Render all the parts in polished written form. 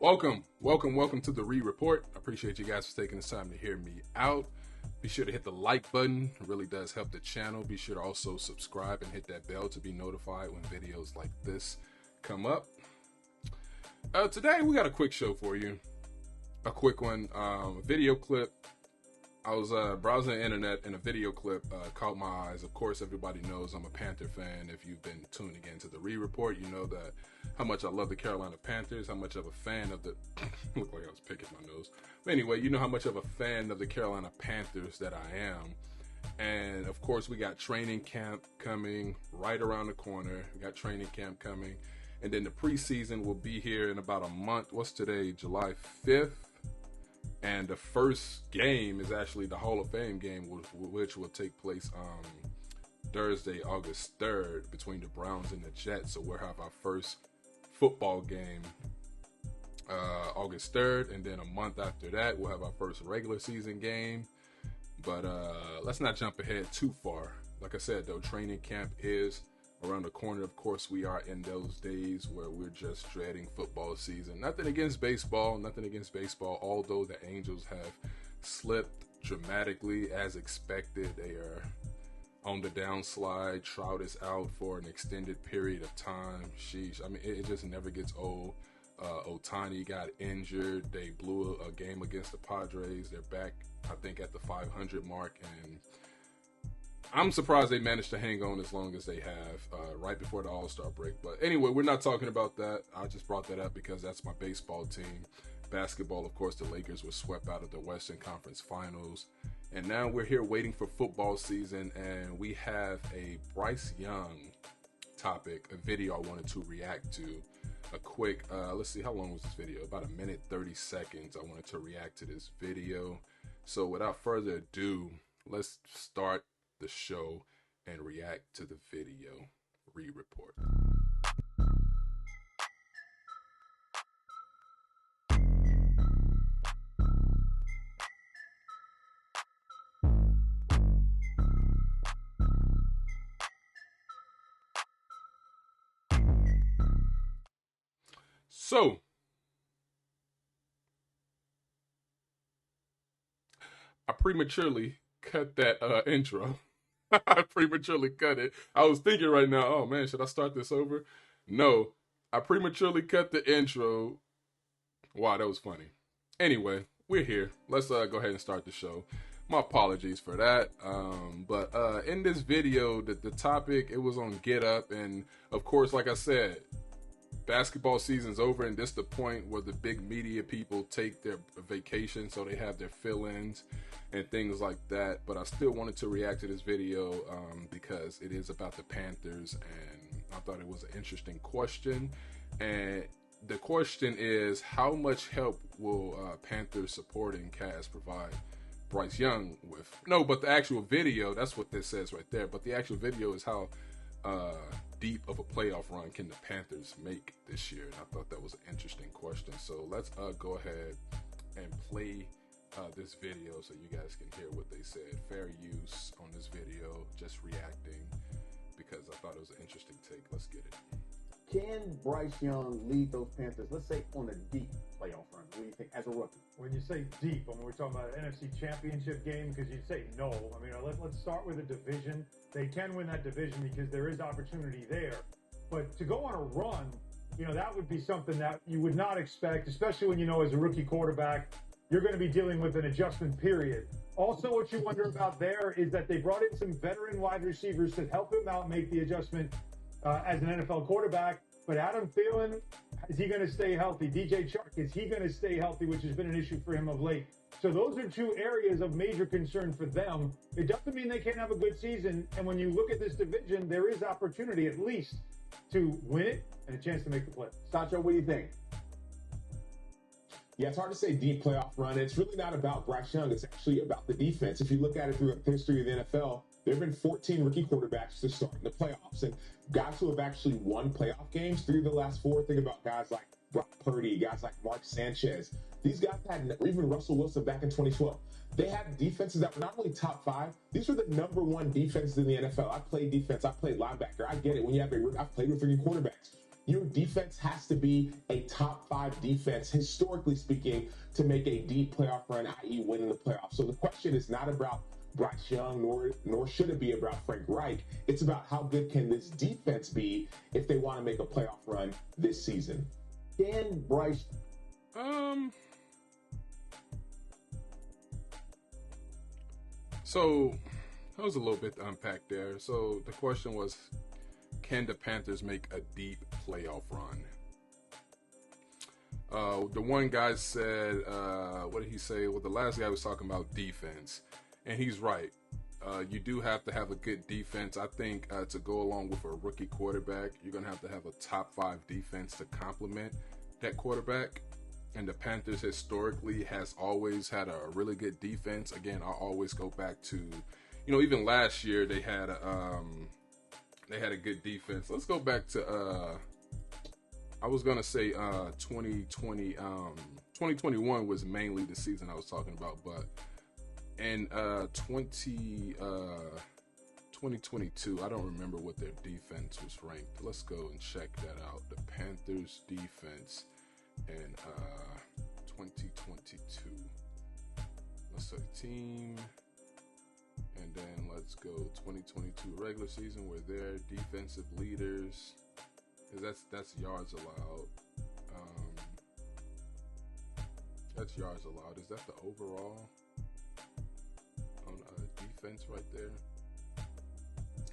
Welcome to the Reed Report. I appreciate you guys for taking the time to hear me out. Be sure to hit the like button. It really does help the channel. Be sure to also subscribe and hit that bell to be notified when videos like this come up. Today we got a quick show for you. A quick one, video clip. I was browsing the internet and a video clip caught my eyes. Of course, everybody knows I'm a Panther fan. If you've been tuning in to the Reed Report, you know that how much I love the Carolina Panthers, how much of a fan of the look like I was picking my nose. But anyway, you know how much of a fan of the Carolina Panthers that I am. And of course, we got training camp coming right around the corner. We got training camp coming. And then the preseason will be here in about a month. What's today? July 5th. And the first game is actually the Hall of Fame game, which will take place Thursday, August 3rd, between the Browns and the Jets. So we'll have our first football game August 3rd, and then a month after that, we'll have our first regular season game. But let's not jump ahead too far. Like I said, though, training camp is around the corner. Of course, we are in those days where we're just dreading football season. Nothing against baseball, although the Angels have slipped dramatically as expected. They are on the downslide. Trout is out for an extended period of time. Sheesh. I mean, it just never gets old. Ohtani got injured. They blew a game against the Padres. They're back, I think, at the 500 mark, and I'm surprised they managed to hang on as long as they have right before the All-Star break. But anyway, we're not talking about that. I just brought that up because that's my baseball team. Basketball, of course, the Lakers were swept out of the Western Conference Finals. And now we're here waiting for football season, and we have a Bryce Young topic, a video I wanted to react to. A quick, let's see, how long was this video? About 1 minute, 30 seconds. I wanted to react to this video. So without further ado, let's start the show and react to the video. Reed Report. So I prematurely cut that intro. I prematurely cut it. I was thinking right now, oh man, should I start this over? No, I prematurely cut the intro. Wow, that was funny. Anyway, we're here. Let's go ahead and start the show. My apologies for that. But in this video, the topic, it was on Get Up. And of course, like I said, basketball season's over, and this is the point where the big media people take their vacation, so they have their fill-ins and things like that. But I still wanted to react to this video because it is about the Panthers, and I thought it was an interesting question. And the question is, how much help will Panthers supporting cast provide Bryce Young with? No, but the actual video, that's what this says right there. But the actual video is how deep of a playoff run can the Panthers make this year? And I thought that was an interesting question. So let's go ahead and play this video so you guys can hear what they said. Fair use on this video, just reacting because I thought it was an interesting take. Let's get it. Can Bryce Young lead those Panthers, let's say, on a deep playoff run? What do you think as a rookie? When you say deep, I mean, we're talking about an NFC championship game, because you'd say no. I mean, let's start with a division. They can win that division because there is opportunity there. But to go on a run, you know, that would be something that you would not expect, especially when, you know, as a rookie quarterback, you're going to be dealing with an adjustment period. Also, what you wonder about there is that they brought in some veteran wide receivers to help him out make the adjustment as an NFL quarterback. But Adam Thielen, is he going to stay healthy? DJ Chark, is he going to stay healthy, which has been an issue for him of late? So those are two areas of major concern for them. It doesn't mean they can't have a good season. And when you look at this division, there is opportunity at least to win it and a chance to make the play. Sancho, what do you think? Yeah, it's hard to say deep playoff run. It's really not about Bryce Young. It's actually about the defense. If you look at it through the history of the NFL, there have been 14 rookie quarterbacks to start in the playoffs. And guys who have actually won playoff games, 3 of the last 4, think about guys like Brock Purdy, guys like Mark Sanchez. These guys had, or even Russell Wilson back in 2012. They had defenses that were not only top 5, these were the #1 defenses in the NFL. I played defense. I played linebacker. I get it. When you have I've played with rookie quarterbacks. your defense has to be a top 5 defense, historically speaking, to make a deep playoff run, i.e. winning the playoffs. So the question is not about Bryce Young, nor should it be about Frank Reich. It's about how good can this defense be if they want to make a playoff run this season. Can Bryce... So that was a little bit to unpack there. So the question was, can the Panthers make a deep playoff run? The one guy said, what did he say? Well, the last guy was talking about defense, and he's right. You do have to have a good defense. I think to go along with a rookie quarterback, you're going to have a top 5 defense to complement that quarterback. And the Panthers historically has always had a really good defense. Again, I always go back to, even last year they had a good defense. Let's go back to I was gonna say 2020. 2021 was mainly the season I was talking about, but in 2022, I don't remember what their defense was ranked. Let's go and check that out. The Panthers defense in 2022. Let's say team, and then let's go 2022 regular season where their defensive leaders, because that's yards allowed. That's yards allowed. Is that the overall on defense right there?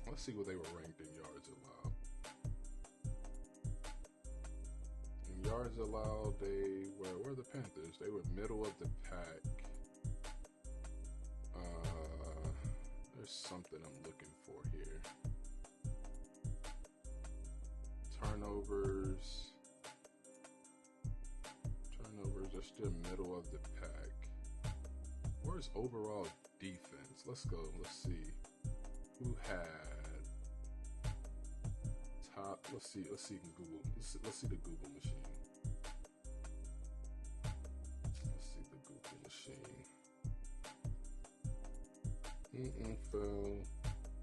Let's see what they were ranked in yards allowed. In yards allowed, they were the Panthers. They were middle of the pack. There's something I'm looking for here. Turnovers are still middle of the pack. Where's overall defense? Let's go. Let's see who had top. Let's see Google. Let's see the Google machine. Let's see the Google machine. NFL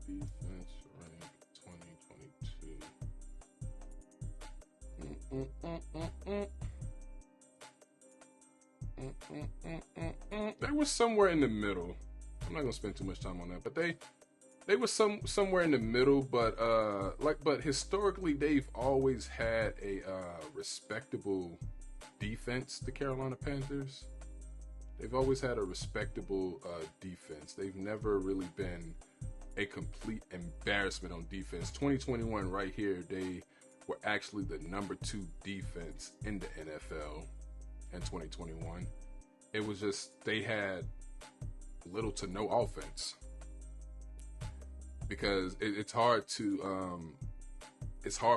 defense rank 2022. They were somewhere in the middle. I'm not gonna spend too much time on that, but they were somewhere in the middle. But but historically, they've always had a respectable defense. The Carolina Panthers. They've always had a respectable defense. They've never really been a complete embarrassment on defense. 2021, right here, they were actually the number 2 defense in the NFL in 2021. It was just they had little to no offense because it's hard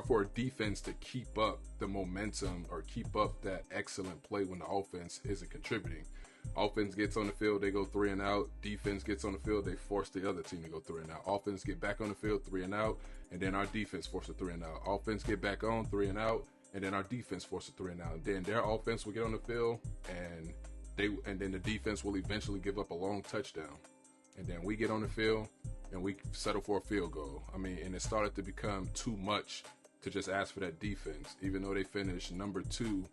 for a defense to keep up the momentum or keep up that excellent play when the offense isn't contributing. Offense gets on the field, they go 3 and out. Defense gets on the field, they force the other team to go 3 and out. Offense get back on the field, 3 and out, and then our defense forces 3 and out. Offense get back on, 3 and out, and then our defense forces 3 and out. And then their offense will get on the field, and then the defense will eventually give up a long touchdown. And then we get on the field, and we settle for a field goal. I mean, and it started to become too much to just ask for that defense, even though they finished number 2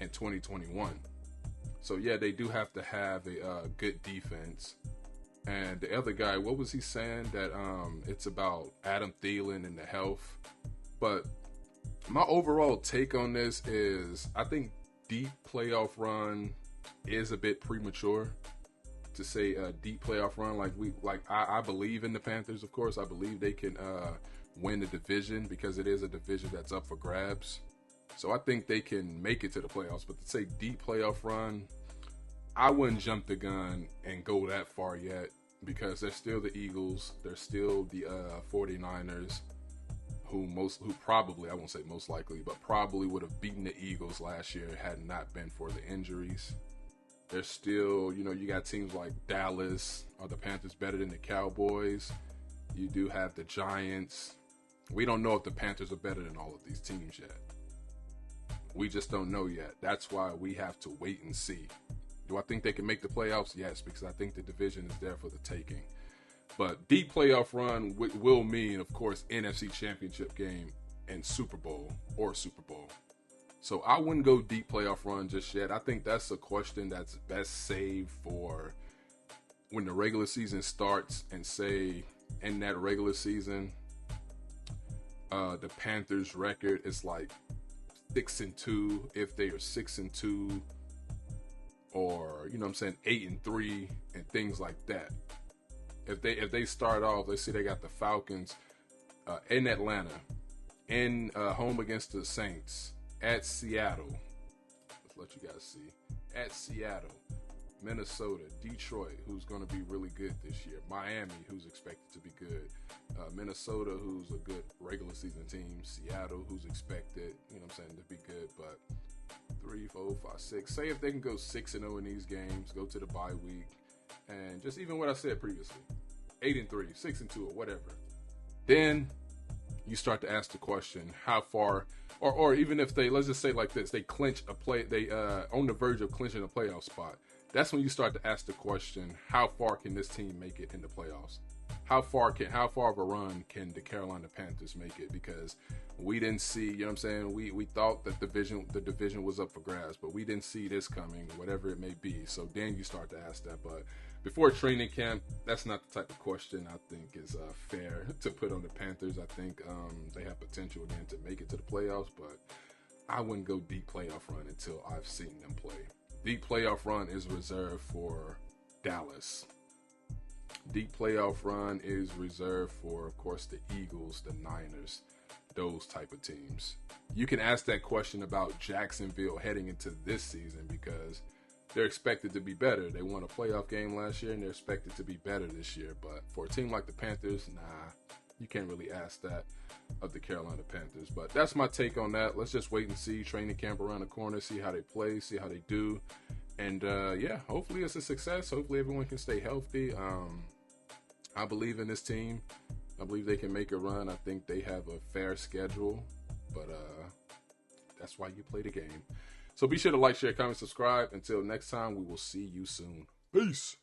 in 2021. So yeah, they do have to have a good defense. And the other guy, what was he saying? That it's about Adam Thielen and the health. But my overall take on this is I think deep playoff run is a bit premature to say a deep playoff run. I believe in the Panthers, of course. I believe they can win the division because it is a division that's up for grabs. So I think they can make it to the playoffs. But to say deep playoff run, I wouldn't jump the gun and go that far yet because they're still the Eagles. They're still the 49ers who probably, I won't say most likely, but probably would have beaten the Eagles last year had it not been for the injuries. They're still, you got teams like Dallas. Are the Panthers better than the Cowboys? You do have the Giants. We don't know if the Panthers are better than all of these teams yet. We just don't know yet. That's why we have to wait and see. Do I think they can make the playoffs? Yes, because I think the division is there for the taking. But deep playoff run will mean, of course, NFC Championship game in Super Bowl or Super Bowl. So I wouldn't go deep playoff run just yet. I think that's a question that's best saved for when the regular season starts, and say in that regular season, the Panthers record is like 6-2. If they are 6-2, or 8-3, and things like that. If they start off, let's say they got the Falcons in Atlanta, in home against the Saints, at Seattle. Let's let you guys see. At Seattle, Minnesota, Detroit, who's going to be really good this year, Miami, who's expected to be good, Minnesota, who's a good regular season team, Seattle, who's expected, to be good, but 3, 4, 5, 6. Say if they can go 6-0 in these games, go to the bye week, and just even what I said previously, 8-3, 6-2, or whatever, then you start to ask the question, how far, or even if they, let's just say like this, they clinch a play, they on the verge of clinching a playoff spot. That's when you start to ask the question, how far can this team make it in the playoffs? How far of a run can the Carolina Panthers make it? Because we didn't see, we thought that the division was up for grabs, but we didn't see this coming, whatever it may be. So then you start to ask that. But before training camp, that's not the type of question I think is fair to put on the Panthers. I think they have potential again to make it to the playoffs, but I wouldn't go deep playoff run until I've seen them play. Deep playoff run is reserved for Dallas. Deep playoff run is reserved for, of course, the Eagles, the Niners, those type of teams. You can ask that question about Jacksonville heading into this season because they're expected to be better. They won a playoff game last year and they're expected to be better this year. But for a team like the Panthers, you can't really ask that of the Carolina Panthers. But that's my take on that. Let's just wait and see. Training camp around the corner, see how they play, see how they do. And hopefully it's a success. Hopefully everyone can stay healthy. I believe in this team. I believe they can make a run. I think they have a fair schedule. But that's why you play the game. So be sure to like, share, comment, subscribe. Until next time, we will see you soon. Peace.